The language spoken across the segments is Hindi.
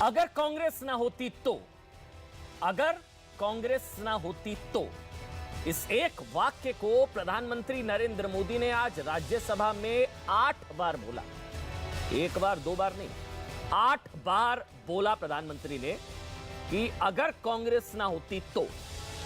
अगर कांग्रेस ना होती तो, अगर कांग्रेस ना होती तो, इस एक वाक्य को प्रधानमंत्री नरेंद्र मोदी ने आज राज्यसभा में 8 बार बोला। एक बार दो बार नहीं, 8 बार बोला प्रधानमंत्री ने कि अगर कांग्रेस ना होती तो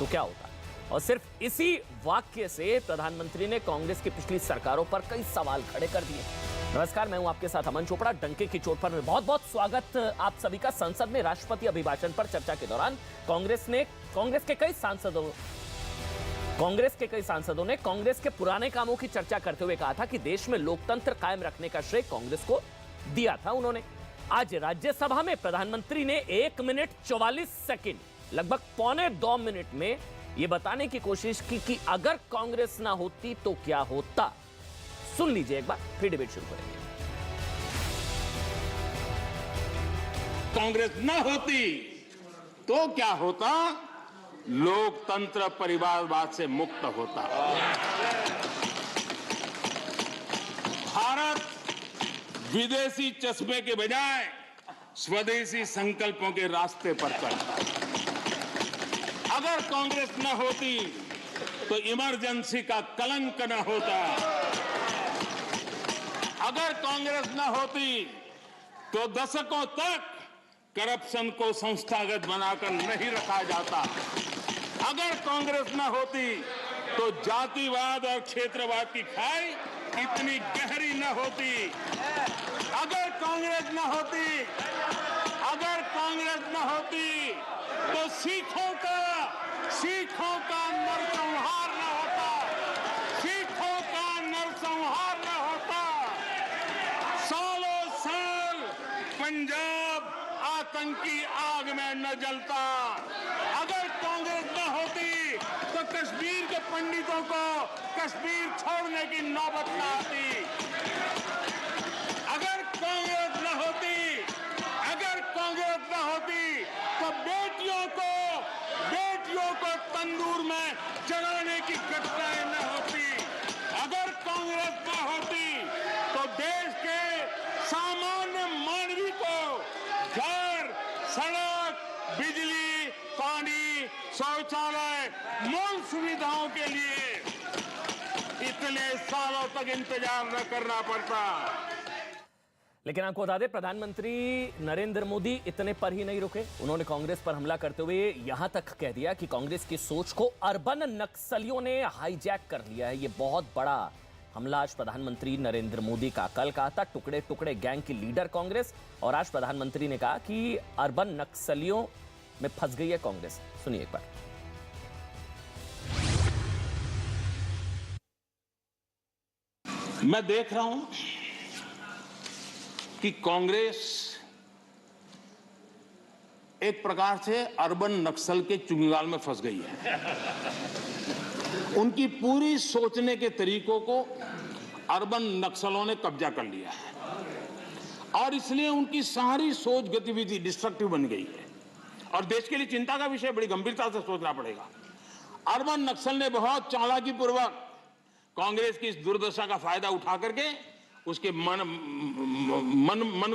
क्या होता। और सिर्फ इसी वाक्य से प्रधानमंत्री ने कांग्रेस की पिछली सरकारों पर कई सवाल खड़े कर दिए। नमस्कार, मैं हूं आपके साथ अमन चोपड़ा। डंके की चोट पर बहुत बहुत स्वागत आप सभी का। संसद में राष्ट्रपति अभिभाषण पर चर्चा के दौरान कांग्रेस के कई सांसदों ने कांग्रेस के पुराने कामों की चर्चा करते हुए कहा था कि देश में लोकतंत्र कायम रखने का श्रेय कांग्रेस को दिया था उन्होंने। आज राज्यसभा में प्रधानमंत्री ने 1 मिनट 44 सेकंड, लगभग पौने 2 मिनट में यह बताने की कोशिश की कि अगर कांग्रेस ना होती तो क्या होता। सुन लीजिए एक बार, फिर डिबेट शुरू करेंगे। कांग्रेस ना होती तो क्या होता? लोकतंत्र परिवारवाद से मुक्त होता। भारत विदेशी चश्मे के बजाय स्वदेशी संकल्पों के रास्ते पर चलता। अगर कांग्रेस न होती तो इमरजेंसी का कलंक न होता। अगर कांग्रेस न होती तो दशकों तक करप्शन को संस्थागत बनाकर नहीं रखा जाता। अगर कांग्रेस न होती तो जातिवाद और क्षेत्रवाद की खाई इतनी गहरी न होती। अगर कांग्रेस न होती तो सिखों का नरसंहार न होता। सिखों का नरसंहार न होता। सालों साल पंजाब आतंकी आग में न जलता। अगर कांग्रेस न होती तो कश्मीर के पंडितों को कश्मीर छोड़ने की नौबत न आती। अगर कांग्रेस न होती तो बेटियों को तंदूर में जलाने की घटनाएं न होती। अगर कांग्रेस न होती तो देश के सामान्य मानवी को घर, सड़क, बिजली, पानी, शौचालय, मूल सुविधाओं के लिए इतने सालों तक इंतजार न करना पड़ता। लेकिन आपको बता दें, प्रधानमंत्री नरेंद्र मोदी इतने पर ही नहीं रुके। उन्होंने कांग्रेस पर हमला करते हुए यहां तक कह दिया कि कांग्रेस की सोच को अर्बन नक्सलियों ने हाईजैक कर लिया है। यह बहुत बड़ा हमला आज प्रधानमंत्री नरेंद्र मोदी का। कल कहा था टुकड़े टुकड़े गैंग की लीडर कांग्रेस, और आज प्रधानमंत्री ने कहा कि अर्बन नक्सलियों में फंस गई है कांग्रेस। सुनिए एक बार। मैं देख रहा हूं कि कांग्रेस एक प्रकार से अर्बन नक्सल के चुंगल में फंस गई है। उनकी पूरी सोचने के तरीकों को अर्बन नक्सलों ने कब्जा कर लिया है और इसलिए उनकी सारी सोच गतिविधि डिस्ट्रक्टिव बन गई है और देश के लिए चिंता का विषय। बड़ी गंभीरता से सोचना पड़ेगा। अर्बन नक्सल ने बहुत चालाकी पूर्वक कांग्रेस की इस दुर्दशा का फायदा उठा करके उसके मन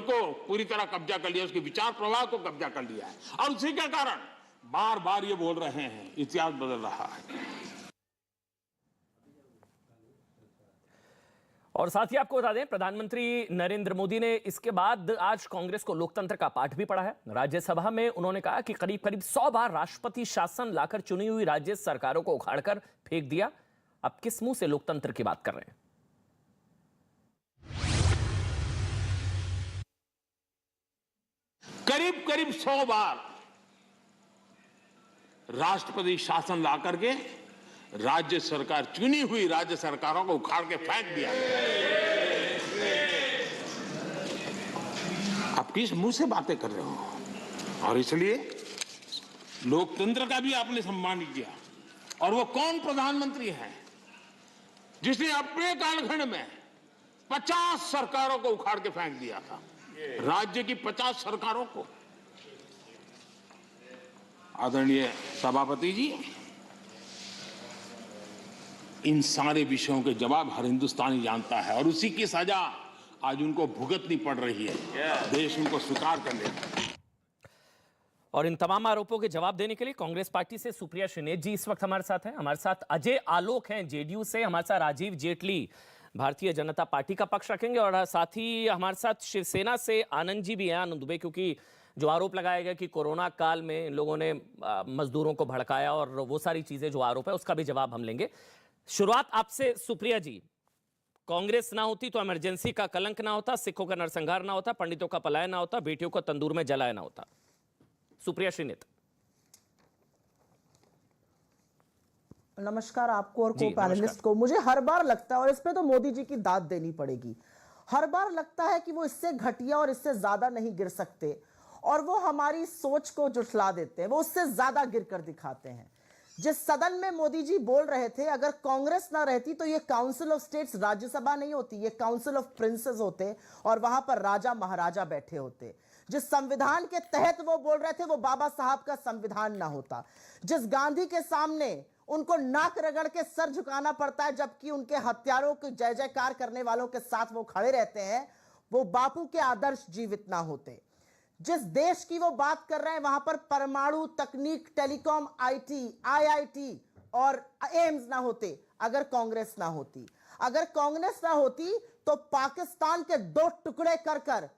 को पूरी तरह कब्जा कर लिया, उसके विचार प्रवाह को कब्जा कर लिया है और उसी के कारण बार बार ये बोल रहे हैं इतिहास बदल रहा है। और साथ ही आपको बता दें, प्रधानमंत्री नरेंद्र मोदी ने इसके बाद आज कांग्रेस को लोकतंत्र का पाठ भी पढ़ा है। राज्यसभा में उन्होंने कहा कि करीब करीब 100 बार राष्ट्रपति शासन लाकर चुनी हुई राज्य सरकारों को उखाड़कर फेंक दिया। अब किस मुंह से लोकतंत्र की बात कर रहे हैं? करीब करीब 100 बार राष्ट्रपति शासन ला करके राज्य सरकार, चुनी हुई राज्य सरकारों को उखाड़ के फेंक दिया। आप किस मुंह से बातें कर रहे हो? और इसलिए लोकतंत्र का भी आपने सम्मान किया। और वो कौन प्रधानमंत्री है जिसने अपने कालखंड में 50 सरकारों को उखाड़ के फेंक दिया था? राज्य की 50 सरकारों को। आदरणीय सभापति जी, इन सारे विषयों के जवाब हर हिंदुस्तानी जानता है और उसी की सजा आज उनको भुगतनी पड़ रही है। देश उनको स्वीकार कर लेता है। और इन तमाम आरोपों के जवाब देने के लिए कांग्रेस पार्टी से सुप्रिया श्रीनेत जी इस वक्त हमारे साथ हैं। हमारे साथ अजय आलोक हैं जेडीयू से, हमारे साथ राजीव जेटली भारतीय जनता पार्टी का पक्ष रखेंगे और साथ ही हमारे साथ शिवसेना से आनंद जी भी हैं, आनंद दुबे, क्योंकि जो आरोप लगाया गया कि कोरोना काल में लोगों ने मजदूरों को भड़काया और वो सारी चीजें जो आरोप है उसका भी जवाब हम लेंगे। शुरुआत आपसे सुप्रिया जी, कांग्रेस ना होती तो इमरजेंसी का कलंक ना होता, सिखों का नरसंहार ना होता, पंडितों का पलायन ना होता, बेटियों को तंदूर में जलाया ना होता। सुप्रिया श्रीनेत। नमस्कार आपको और को पैनलिस्ट को। मुझे हर बार लगता है, और इस पे तो मोदी जी की दाद देनी पड़ेगी, हर बार लगता है कि वो इससे घटिया और इससे ज्यादा नहीं गिर सकते और वो हमारी सोच को जुटला देते हैं, वो उससे ज्यादा गिर कर दिखाते हैं। जिस सदन में मोदी जी बोल रहे थे, अगर कांग्रेस ना रहती तो ये काउंसिल ऑफ स्टेट्स राज्यसभा नहीं होती, ये काउंसिल ऑफ प्रिंसेस होते और वहां पर राजा महाराजा बैठे होते। जिस संविधान के तहत वो बोल रहे थे वो बाबा साहब का संविधान ना होता। जिस गांधी के सामने उनको नाक रगड़ के सर झुकाना पड़ता है जबकि उनके हत्यारों के जय जयकार करने वालों के साथ वो खड़े रहते हैं, वो बापू के आदर्श जीवित ना होते। जिस देश की वो बात कर रहे हैं वहां पर परमाणु तकनीक, टेलीकॉम, आईटी, आईआईटी और एम्स ना होते अगर कांग्रेस ना होती। अगर कांग्रेस ना होती तो पाकिस्तान के दो टुकड़े कर कर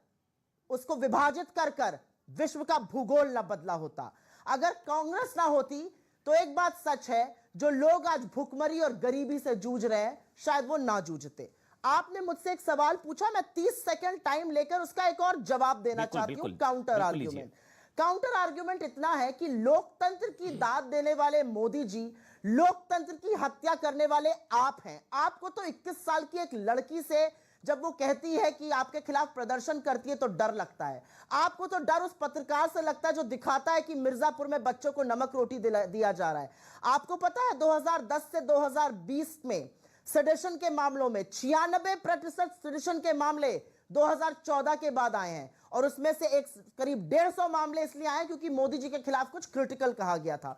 उसको विभाजित कर कर विश्व का भूगोल ना बदला होता। अगर कांग्रेस ना होती तो एक बात सच है, जो लोग आज भूखमरी और गरीबी से जूझ रहे हैं शायद वो ना जूझते। आपने मुझसे एक सवाल पूछा, मैं 30 सेकंड टाइम लेकर उसका एक और जवाब देना चाहती हूं। काउंटर आर्ग्यूमेंट, काउंटर आर्ग्यूमेंट इतना है कि लोकतंत्र की दाद देने वाले मोदी जी लोकतंत्र की हत्या करने वाले आप हैं। आपको तो 21 साल की एक लड़की से जब वो कहती है कि आपके खिलाफ प्रदर्शन करती है तो डर लगता है। आपको तो डर उस पत्रकार से लगता है जो दिखाता है कि मिर्जापुर में बच्चों को नमक रोटी दिया जा रहा है। आपको पता है 2010 से 2020 में सेडिशन के मामलों में 96% सेडिशन के मामले 2014 के बाद आए हैं और उसमें से एक करीब 150 मामले इसलिए आए क्योंकि मोदी जी के खिलाफ कुछ क्रिटिकल कहा गया था।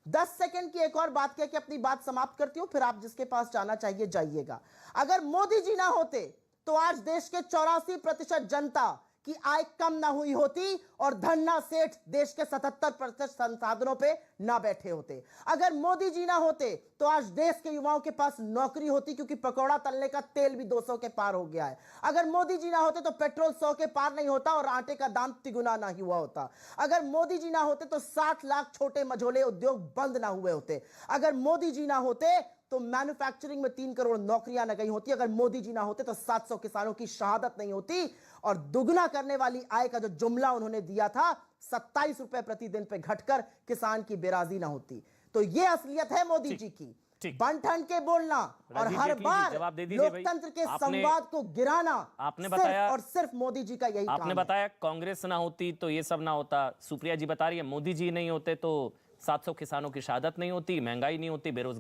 10 सेकंड की एक और बात कह के अपनी बात समाप्त करती हूं, फिर आप जिसके पास जाना चाहिए जाइएगा। अगर मोदी जी ना होते तो आज देश के 84% जनता की आय कम ना हुई होती और धन्ना सेठ देश के 77% संसाधनों पे ना बैठे होते। अगर मोदी जी ना होते तो आज देश के युवाओं के पास नौकरी होती, क्योंकि पकौड़ा तलने का तेल भी 200 के पार हो गया है। अगर मोदी जी ना होते तो पेट्रोल 100 के पार नहीं होता और आटे का दाम तिगुना ना हुआ होता। अगर मोदी जी ना होते तो 60 लाख छोटे मझोले उद्योग बंद ना हुए होते। अगर मोदी जी ना होते तो मैन्युफैक्चरिंग में 3 करोड़ नौकरियां न गई होती। अगर मोदी जी ना होते तो 700 किसानों की शहादत नहीं होती और दुगना करने वाली आय का जो जुमला उन्होंने दिया था 27 रुपए प्रतिदिन पे घटकर किसान की बेराजी ना होती। तो ये असलियत है मोदी जी की, बन-ठन के बोलना और हर बार लोकतंत्र के संवाद को गिराना। आपने बताया और सिर्फ मोदी जी का यही आपने बताया कांग्रेस ना होती तो ये सब ना होता। सुप्रिया जी बता रही है मोदी जी नहीं होते तो 700 किसानों की शहादत नहीं होती, महंगाई नहीं होती, बेरोजगारी